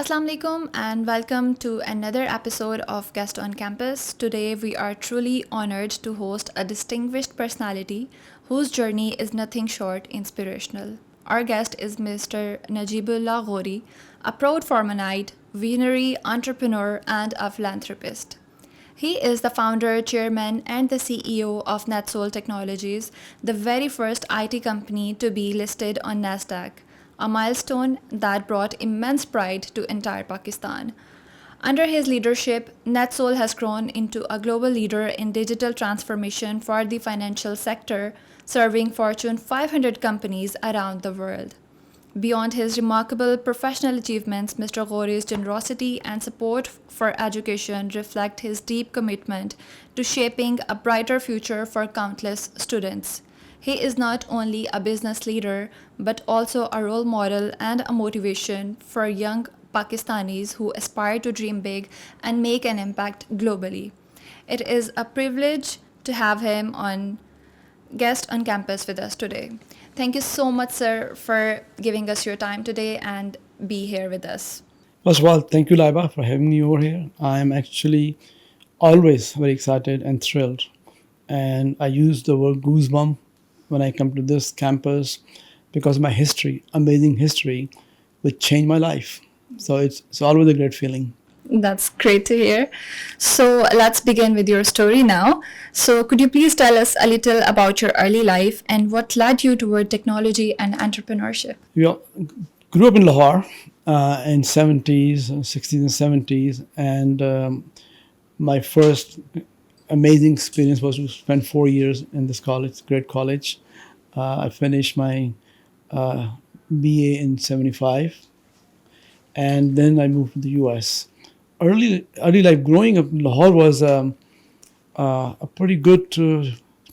Assalamu alaikum and welcome to another episode of Guest on Campus. Today we are truly honored to host a distinguished personality whose journey is nothing short inspirational. Our guest is Mr. Najeeb Ullah Ghauri, a proud Formanite, visionary entrepreneur and a philanthropist. He is the founder, chairman, and the CEO of NetSol Technologies, the very first IT company to be listed on NASDAQ, a milestone that brought immense pride to entire Pakistan. Under his leadership, NetSol has grown into a global leader in digital transformation for the financial sector, serving Fortune 500 companies around the world. Beyond his remarkable professional achievements, Mr. Ghauri's generosity and support for education reflect his deep commitment to shaping a brighter future for countless students. He is not only a business leader but also a role model and a motivation for young Pakistanis who aspire to dream big and make an impact globally. It is a privilege to have him on guest on campus with us today. Thank you so much, sir, for giving us your time today and be here with us. First of all, thank you, Laiba, for having me over here. I am actually always very excited and thrilled. And I use the word goosebump when I come to this campus because my history, amazing history, would change my life. So it's always a great feeling. That's great to hear. So let's begin with your story now. So could you please tell us a little about your early life and what led you toward technology and entrepreneurship? We all grew up in Lahore in 70s, 60s and 70s. And my first amazing experience was to spend 4 years in this college, great college. I finished my BA in 75. And then I moved to the US. Early life growing up in Lahore was a pretty good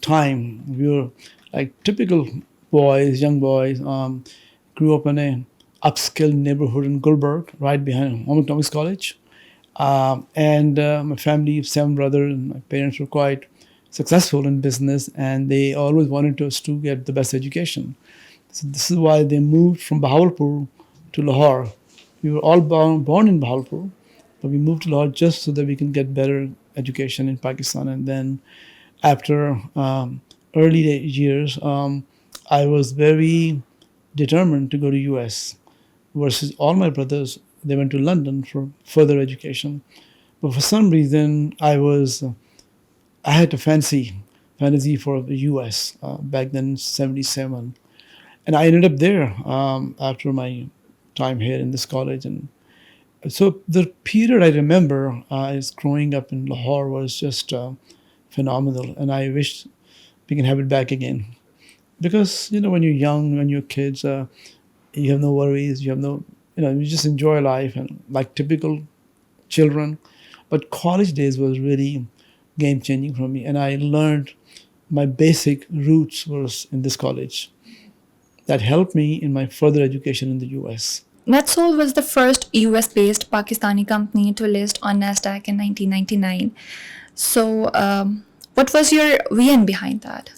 time. We were like typical boys, young boys. Grew up in a upscale neighborhood in Gulberg, right behind Home Economics College. And my family, 7 brothers, and my parents were quite successful in business, and they always wanted us to get the best education. So this is why they moved from Bahawalpur to Lahore. We were all born in Bahawalpur, but we moved to Lahore just so that we can get better education in Pakistan. And then after early years, I was very determined to go to US versus all my brothers. They went to London for further education. But for some reason, I had a fantasy for the US back then in 77. And I ended up there after my time here in this college. And so the period I remember is growing up in Lahore was just phenomenal, and I wish we can have it back again. Because when you're young, when you're kids, you have no worries, you just enjoy life and like typical children. But college days was really game changing for me, and I learned my basic roots was in this college. That helped me in my further education in the US. NetSol was the first US based Pakistani company to list on NASDAQ in 1999. So, what was your vision behind that?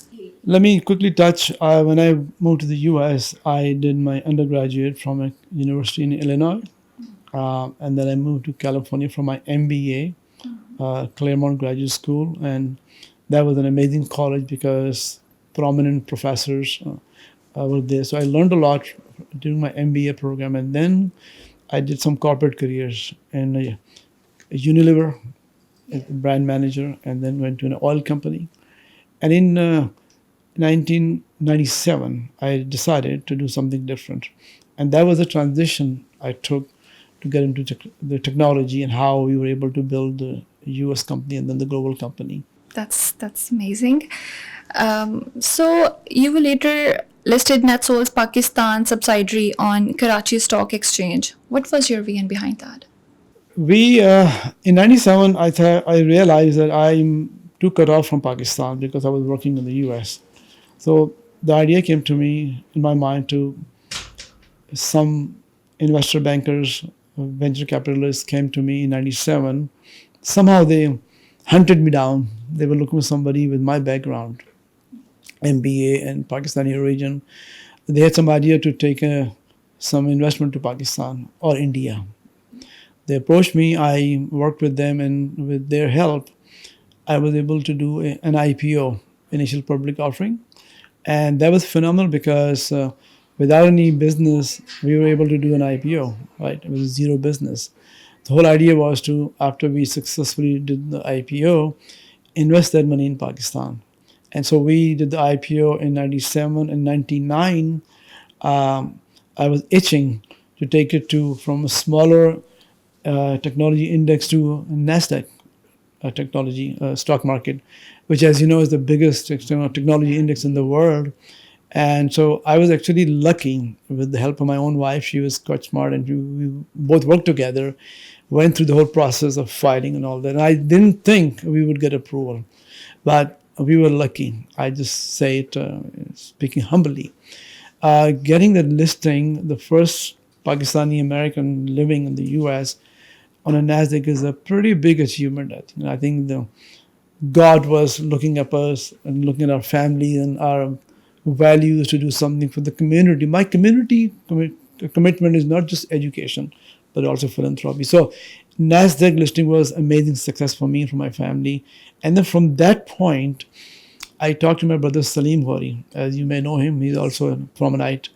Let me quickly touch. When I moved to the US, I did my undergraduate from a university in Illinois. And then I moved to California for my MBA, Claremont Graduate School. And that was an amazing college because prominent professors were there. So I learned a lot during my MBA program. And then I did some corporate careers in a Unilever, a brand manager, and then went to an oil company. And in 1997, I decided to do something different. And that was a transition I took to get into the technology and how we were able to build the US company and then the global company. That's amazing. So you later listed NetSol's Pakistan subsidiary on Karachi Stock Exchange. What was your vision behind that? We in '97, I realized that I'm too cut off from Pakistan because I was working in the US. So the idea came to me in my mind to some investor bankers, venture capitalists came to me in '97. Somehow they hunted me down. They were looking for somebody with my background, MBA and Pakistani origin. They had some idea to take some investment to Pakistan or India. They approached me, I worked with them, and with their help, I was able to do an IPO, initial public offering. And that was phenomenal because without any business, we were able to do an IPO, right? It was zero business. The whole idea was to, after we successfully did the IPO, invest that money in Pakistan. And so we did the IPO in 97 and 99. I was itching to take it to from a smaller technology index to NASDAQ technology stock market, which, as you know, is the biggest technology index in the world. And so I was actually lucky with the help of my own wife. She was quite smart, and we both worked together, went through the whole process of filing and all that. And I didn't think we would get approval, but we were lucky. I just say it, speaking humbly. Getting the listing, the first Pakistani American living in the US on a NASDAQ is a pretty big achievement. I think the God was looking at us and looking at our family and our values to do something for the community. My community commitment is not just education, but also philanthropy. So NASDAQ listing was amazing success for me and for my family. And then from that point, I talked to my brother Salim Ghauri. As you may know him, he's also a Formanite.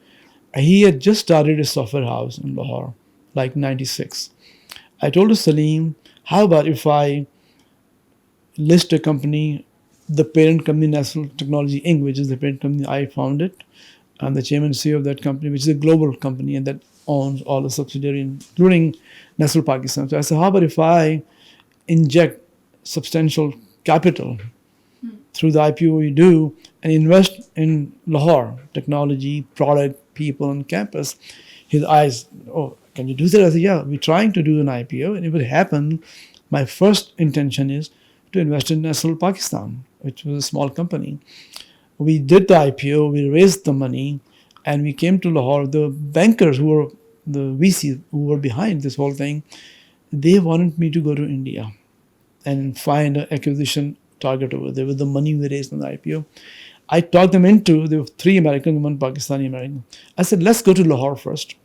He had just started a software house in Lahore, like 96. I told Salim, how about if I list a company, the parent company, NetSol Technology Inc., which is the parent company I founded. I'm the chairman and CEO of that company, which is a global company and that owns all the subsidiaries, including NetSol Pakistan. So I said, how about if I inject substantial capital through the IPO we do and invest in Lahore, technology, product, people, and campus? His eyes, oh, can you do that? I said, yeah, we're trying to do an IPO. And if it happens, my first intention is to invest in NetSol Pakistan, which was a small company. We did the IPO, we raised the money, and we came to Lahore. The bankers who were the VCs who were behind this whole thing, they wanted me to go to India and find an acquisition target over there with the money we raised in the IPO. I talked them into, there were 3 Americans, 1 Pakistani American. I said, let's go to Lahore first.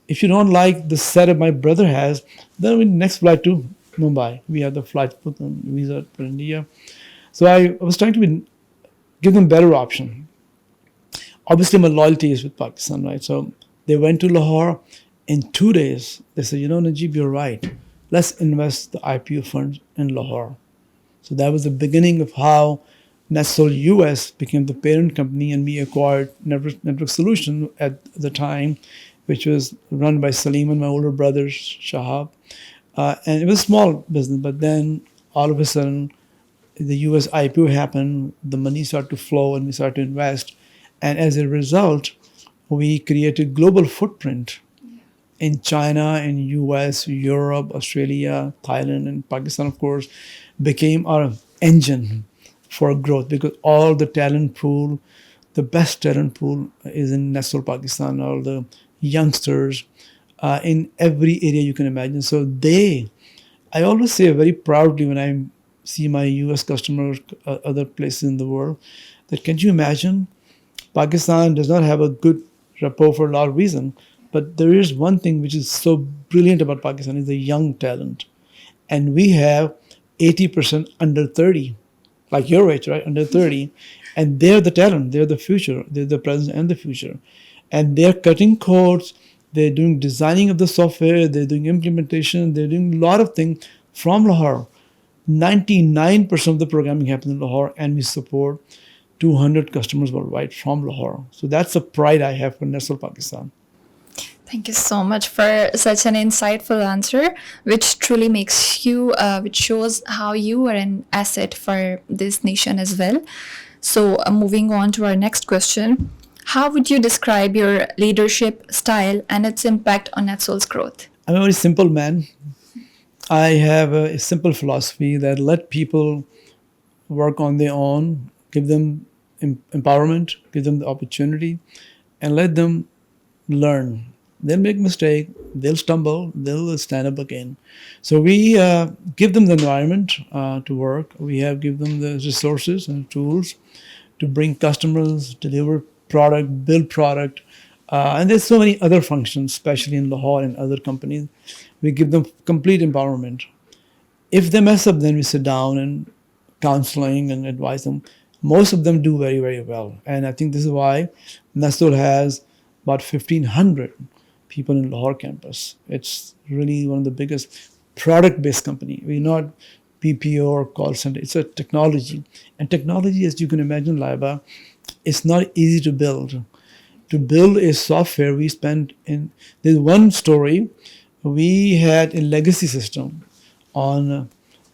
If you don't like the setup my brother has, then we next flight to Mumbai. We have the flight put on visa for India. So I was trying to give them better option. Obviously, my loyalty is with Pakistan, right? So they went to Lahore. In 2 days, they said, Najeeb, you're right. Let's invest the IPO funds in Lahore. So that was the beginning of how NetSol US became the parent company, and we acquired Network Solution at the time, which was run by Salim and my older brother, Shahab. And it was a small business, but then all of a sudden, the US IPO happened, the money started to flow, and we started to invest. And as a result, we created global footprint in China, in US, Europe, Australia, Thailand, and Pakistan, of course, became our engine for growth because all the talent pool, the best talent pool is in NetSol Pakistan, all the youngsters in every area you can imagine. So I always say very proudly when I see my US customers, other places in the world, that can you imagine, Pakistan does not have a good rapport for a lot of reasons, but there is one thing which is so brilliant about Pakistan is the young talent. And we have 80% under 30, like your age, right? Under 30. And they're the talent, they're the future, they're the present and the future. And they're cutting codes, they're doing designing of the software, they're doing implementation, they're doing a lot of things from Lahore. 99% of the programming happens in Lahore, and we support 200 customers worldwide from Lahore. So that's the pride I have for NetSol Pakistan. Thank you so much for such an insightful answer, which truly makes you, which shows how you are an asset for this nation as well. So, moving on to our next question. How would you describe your leadership style and its impact on NetSol's growth? I'm a very simple man. I have a simple philosophy that let people work on their own, give them empowerment, give them the opportunity, and let them learn. They'll make mistake, they'll stumble, they'll stand up again. So we give them the environment to work. We have give them the resources and tools to bring customers, deliver product, build product, And there's so many other functions, especially in Lahore and other companies. We give them complete empowerment. If they mess up, then we sit down and counseling and advise them. Most of them do very, very well. And I think this is why NetSol has about 1,500 people in Lahore campus. It's really one of the biggest product-based company. We're not BPO or call center. It's a technology. And technology, as you can imagine, Laiba, it's not easy to build. To build a software, we spent in, there's one story, we had a legacy system on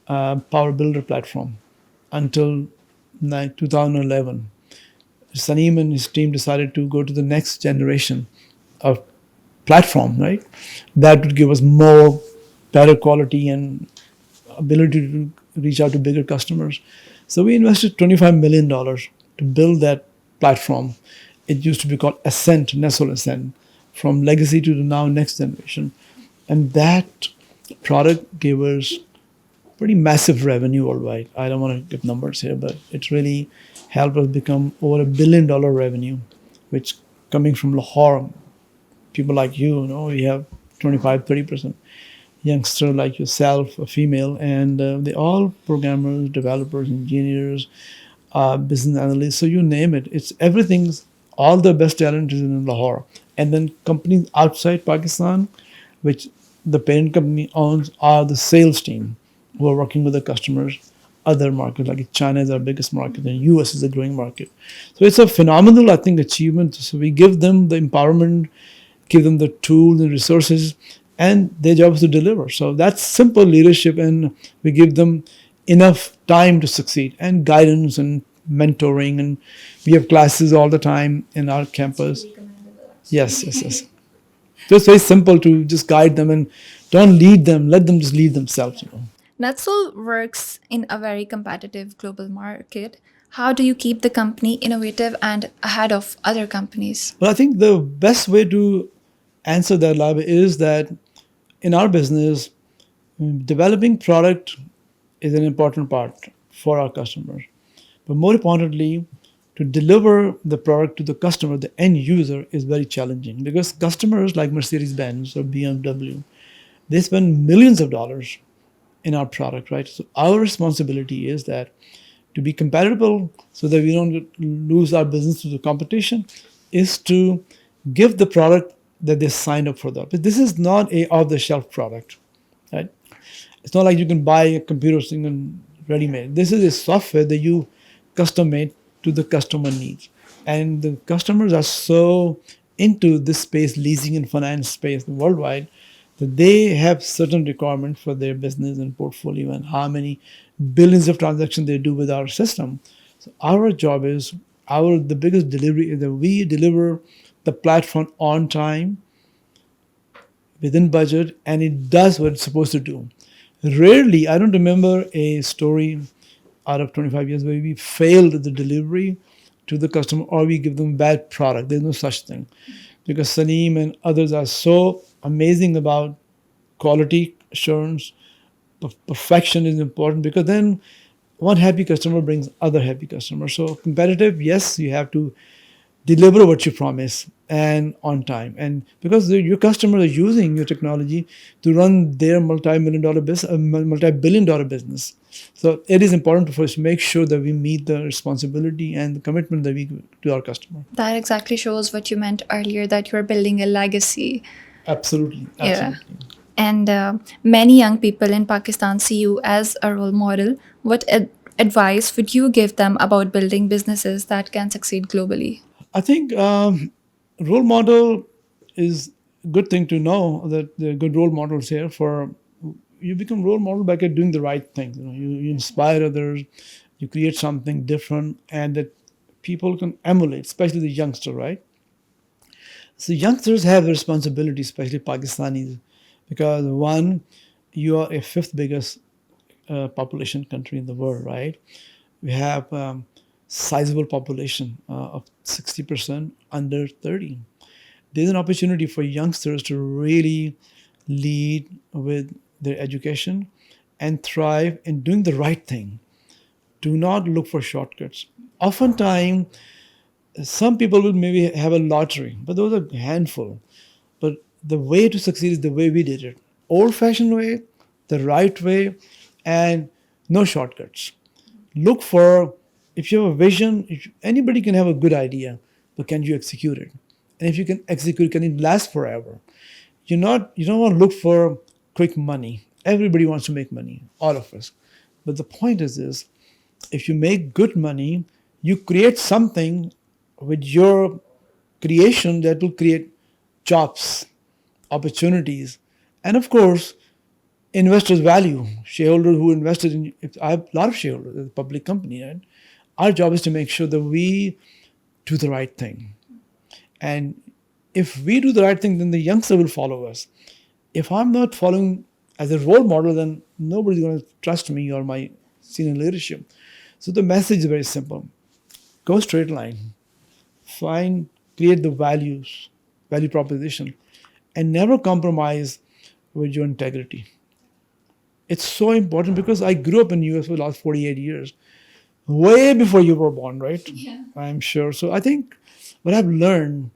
Power Builder platform until 2011. Saneem and his team decided to go to the next generation of platform, right? That would give us more, better quality and ability to reach out to bigger customers. So we invested $25 million to build that platform. It used to be called Ascent, NetSol Ascent, from legacy to the now next generation. And that product gave us pretty massive revenue worldwide. I don't want to give numbers here, but it really helped us become over $1 billion revenue, which coming from Lahore, people like we have 25, 30% youngster like yourself, a female, and they all programmers, developers, engineers, business analysts. So you name it. It's everything's all the best talent is in Lahore. And then companies outside Pakistan, which the parent company owns, are the sales team who are working with the customers. Other markets like China is our biggest market, and US is a growing market. So it's a phenomenal, I think, achievement. So we give them the empowerment, give them the tools and resources, and their job is to deliver. So that's simple leadership, and we give them enough time to succeed and guidance and mentoring, and we have classes all the time in our campus. Yes, yes, yes. So it's very simple to just guide them and don't lead them. Let them just lead themselves. NetSol works in a very competitive global market. How do you keep the company innovative and ahead of other companies? Well, I think the best way to answer that, Lab, is that in our business, developing product is an important part for our customers. But more importantly, to deliver the product to the customer, the end user, is very challenging because customers like Mercedes-Benz or BMW, they spend millions of dollars in our product, right? So our responsibility is that to be compatible so that we don't lose our business to the competition is to give the product that they signed up for that. But this is not a off-the-shelf product, right? It's not like you can buy a computer thing and ready-made. This is a software that you custom made to the customer needs. And the customers are so into this space, leasing and finance space worldwide, that they have certain requirements for their business and portfolio and how many billions of transactions they do with our system. So our job is, the biggest delivery is that we deliver the platform on time, within budget, and it does what it's supposed to do. Rarely, I don't remember a story out of 25 years where we failed the delivery to the customer or we give them bad product. There's no such thing. Because Saneem and others are so amazing about quality assurance. Perfection is important because then one happy customer brings other happy customers. So competitive, yes, you have to deliver what you promise and on time. And because your customers are using your technology to run their multi-billion dollar business. So it is important for us to make sure that we meet the responsibility and the commitment that we give to our customer. That exactly shows what you meant earlier, that you're building a legacy. Absolutely. Yeah. Absolutely. And many young people in Pakistan see you as a role model. What advice would you give them about building businesses that can succeed globally? I think role model is a good thing to know that there are good role models here. For you become role model by doing the right things. You inspire others, you create something different, and that people can emulate, especially the youngster, right? So youngsters have a responsibility, especially Pakistanis, because one, you are a fifth biggest population country in the world, right? We have sizable population of 60% under 30. There's an opportunity for youngsters to really lead with their education and thrive in doing the right thing. Do not look for shortcuts. Oftentimes, Some people will maybe have a lottery, but those are a handful. But the way to succeed is the way we did it, old-fashioned way, the right way, and no shortcuts. Look for, if you have a vision, anybody can have a good idea, but can you execute it? And if you can execute, can it last forever? You don't want to look for quick money. Everybody wants to make money, all of us. But the point is this: if you make good money, you create something with your creation that will create jobs, opportunities, and of course, investors value shareholders who invested in. If I have a lot of shareholders, it's a public company, right? Our job is to make sure that we do the right thing, and if we do the right thing, then the youngster will follow us. If I'm not following as a role model, then nobody's going to trust me or my senior leadership. So the message is very simple: go straight line, find, create the value proposition, and never compromise with your integrity. It's so important because I grew up in the US for the last 48 years, way before you were born, right? Yeah. I'm sure. So I think what I've learned,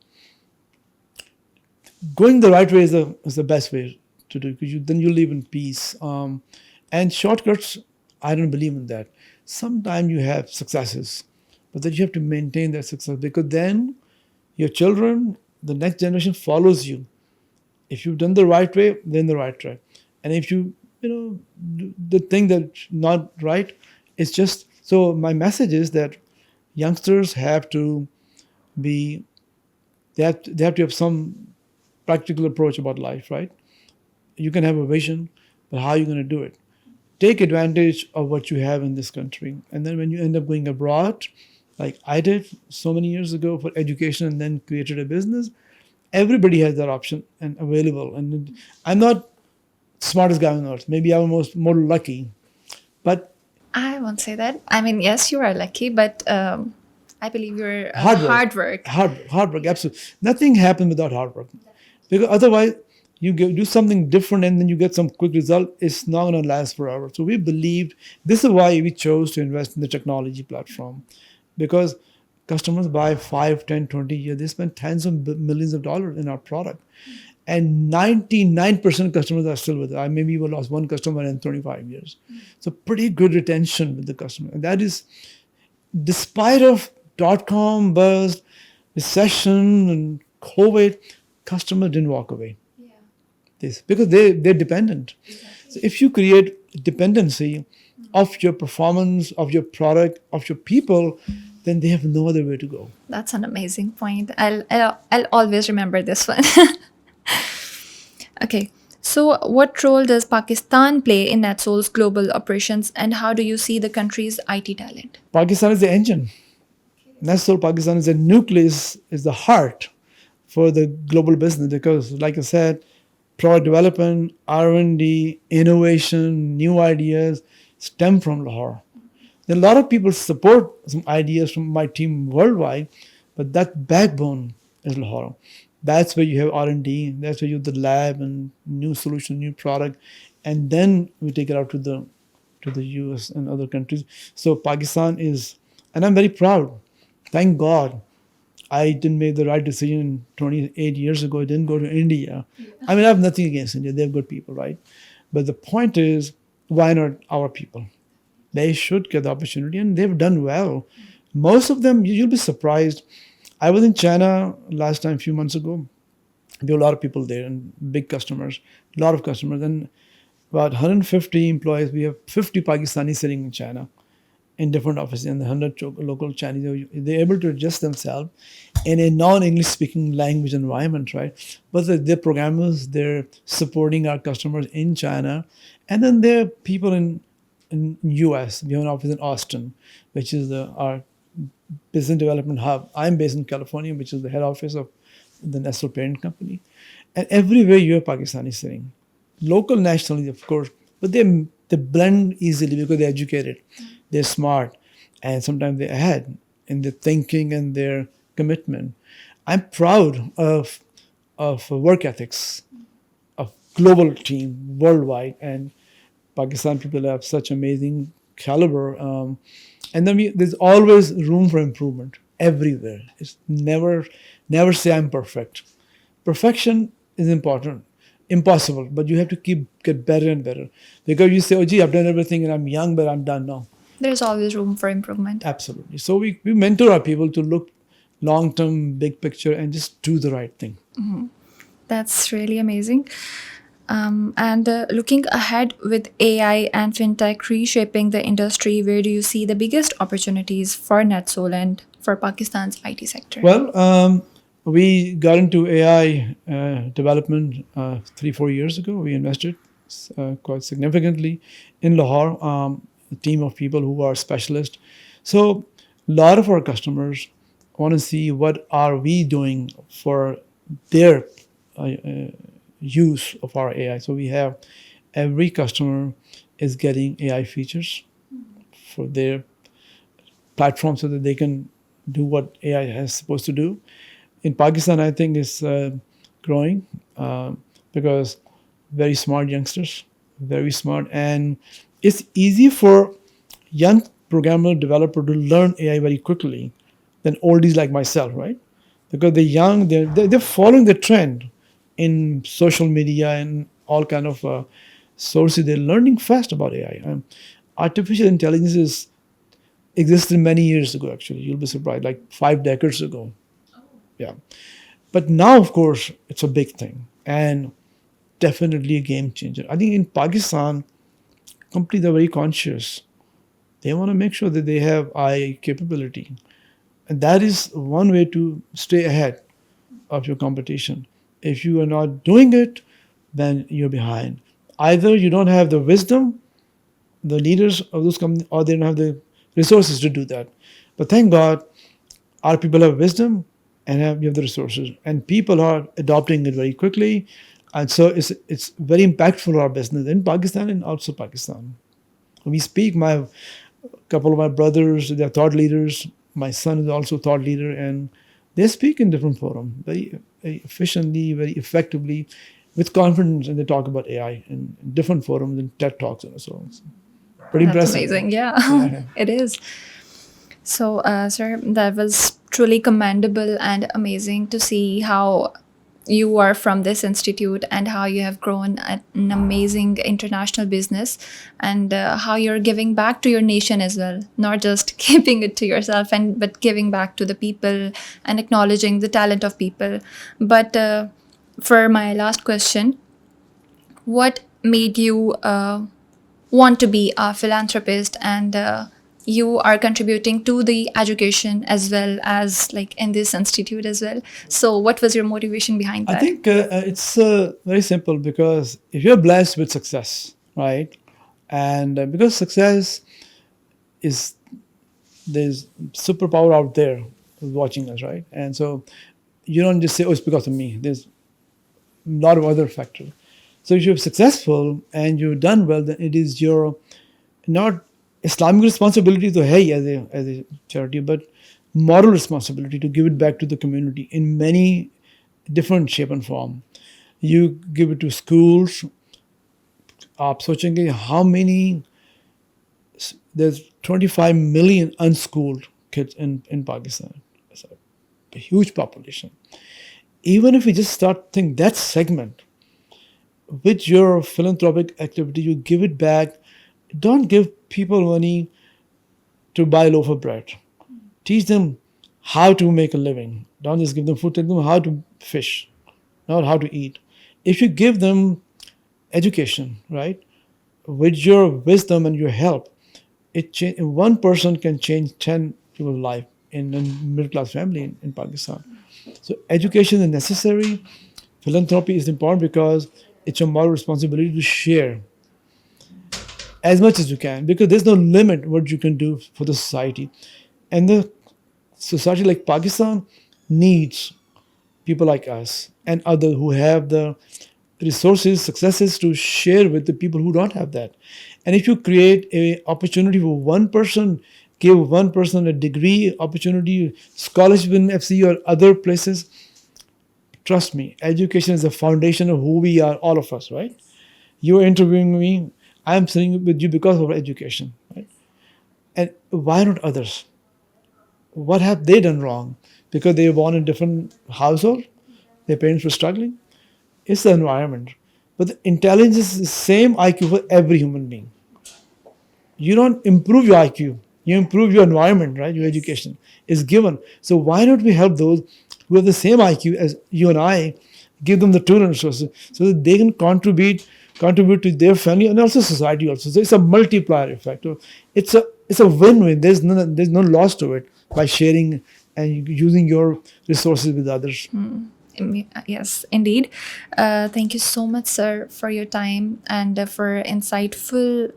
going the right way is the best way to do it, because then you live in peace. And shortcuts, I don't believe in that. Sometimes you have successes, but then you have to maintain that success, because then your children, the next generation follows you. If you've done the right way, then the right track. And if the thing that's not right, it's just, so my message is that youngsters have to be, they have to have some practical approach about life, right? You can have a vision, but how are you going to do it? Take advantage of what you have in this country. And then when you end up going abroad, like I did so many years ago for education and then created a business, everybody has that option and available. And I'm not smartest guy on earth. Maybe I'm more lucky. But I won't say that. I mean, yes, you are lucky, but I believe you're hard work. Hard work, absolutely. Nothing happens without hard work. Because otherwise, you do something different and then you get some quick result. It's not going to last forever. So we believed, this is why we chose to invest in the technology platform. Because customers buy 5, 10, 20 years. They spend tens of millions of dollars in our product. And 99% of customers are still with us. I maybe lost one customer in 25 years. So pretty good retention with the customer. And that is, despite of .com buzz, recession and COVID, customers didn't walk away. Yeah. Because they're dependent. Exactly. So if you create dependency of your performance, of your product, of your people, then they have no other way to go. That's an amazing point. I'll always remember this one. Okay. So what role does Pakistan play in NetSol's global operations, and how do you see the country's IT talent? Pakistan is the engine. NetSol Pakistan is the nucleus, is the heart for the global business, because like I said, product development, R&D, innovation, new ideas stem from Lahore. Then a lot of people support some ideas from my team worldwide, but that backbone is Lahore. That's where you have R&D, that's where you have the lab and new solution, new product, and then we take it out to the US and other countries. So Pakistan is, and I'm very proud. Thank God I didn't make the right decision 28 years ago. I didn't go to India. Yeah. I mean, I have nothing against India. They're good people, right? But the point is, why not our people? They should get the opportunity, and they've done well. Most of them, you'll be surprised. I was in China last time, a few months ago. There were a lot of people there and big customers, a lot of customers. And about 150 employees, we have 50 Pakistanis sitting in China in different offices, and the 100 local Chinese. They're able to adjust themselves in a non-English speaking language environment, right? But they're programmers, they're supporting our customers in China. And then there are people in US. We have an office in Austin, which is our business development hub. I'm based in California, which is the head office of the NetSol parent company. And everywhere you have Pakistanis sitting. Local nationally, of course, but they blend easily because they're educated, they're smart, and sometimes they're ahead in their thinking and their commitment. I'm proud of work ethics, of global team worldwide, and Pakistan people have such amazing caliber. And then there's always room for improvement. everywhere. It's never say I'm perfect. Perfection is important, impossible, but you have to get better and better. Because you say, oh gee, I've done everything and I'm young, but I'm done now. There's always room for improvement. Absolutely. So we mentor our people to look long term, big picture, and just do the right thing. That's really amazing. And looking ahead with AI and fintech reshaping the industry, where do you see the biggest opportunities for NetSol and for Pakistan's IT sector? Well, we got into AI development 3-4 years ago. We invested quite significantly in Lahore, a team of people who are specialists. So a lot of our customers want to see what are we doing for their use of our AI. So we have every customer is getting AI features for their platform so that they can do what AI is supposed to do. In Pakistan, I think is growing because very smart youngsters, very smart, and it's easy for young programmer developer to learn AI very quickly than oldies like myself, right? Because they're young, they're following the trend in social media and all kind of sources. They're learning fast about AI. Artificial intelligence existed many years ago. Actually, you'll be surprised, like 5 decades ago. Yeah. But now, of course, it's a big thing and definitely a game changer. I think in Pakistan, companies are very conscious. They want to make sure that they have AI capability. And that is one way to stay ahead of your competition. If you are not doing it, then you're behind. Either you don't have the wisdom, the leaders of those companies, or they don't have the resources to do that. But thank God, our people have wisdom and we have the resources, and people are adopting it very quickly, and so it's very impactful for our business in Pakistan and outside Pakistan. We speak. My couple of my brothers, they're thought leaders. My son is also a thought leader, and they speak in different forums very efficiently, very effectively, with confidence, and they talk about AI in different forums and TED talks and so on. Pretty That's impressive. amazing. Yeah, Yeah. it is. So, sir, that was truly commendable and amazing to see how you are from this institute and how you have grown an amazing international business, and how you're giving back to your nation as well, not just keeping it to yourself, and but giving back to the people and acknowledging the talent of people. But for my last question, what made you want to be a philanthropist, and you are contributing to the education as well as like in this institute as well, so what was your motivation behind I that? think it's very simple because if you're blessed with success, right, and because success is there's superpower out there watching us, right, and so you don't just say, oh, it's because of me. There's a lot of other factors. So if you're successful and you've done well, then it is your not Islamic responsibility to hey as a charity, but moral responsibility to give it back to the community in many different shape and form. You give it to schools. आप सोचेंगे how many there's 25 million unschooled kids in Pakistan. It's a huge population. Even if we just start think that segment with your philanthropic activity, you give it back. Don't give people money to buy a loaf of bread. Teach them how to make a living. Don't just give them food. Tell them how to fish, not how to eat. If you give them education, right, with your wisdom and your help, one person can change 10 people's life in a middle class family in Pakistan. So education is necessary. Philanthropy is important because it's your moral responsibility to share as much as you can, because there's no limit what you can do for the society. And the society like Pakistan needs people like us and others who have the resources, successes to share with the people who don't have that. And if you create a opportunity for one person, give one person a degree opportunity, scholarship in FCCU or other places, trust me, education is the foundation of who we are, all of us, right? You are interviewing me, I'm sitting with you because of education, right? And why not others? what have they done wrong? Because they were born in a different household, their parents were struggling. It's the environment. But the intelligence is the same IQ for every human being. You don't improve your IQ, you improve your environment, right? Your education is given. So why don't we help those who have the same IQ as you and I, give them the tools and resources so that they can contribute to their family and also society also. So it's a multiplier effect. It's a win-win. There's no loss to it by sharing and using your resources with others. Yes, indeed. Thank you so much, sir, for your time and for insightful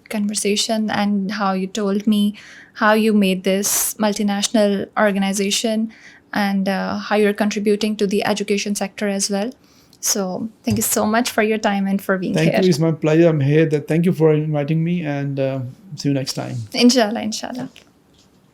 conversation and how you told me how you made this multinational organization and how you're contributing to the education sector as well. So thank you so much for your time and for being Thank here. you. It's my pleasure. I'm here. Thank you for inviting me, and see you next time. Inshallah, inshallah.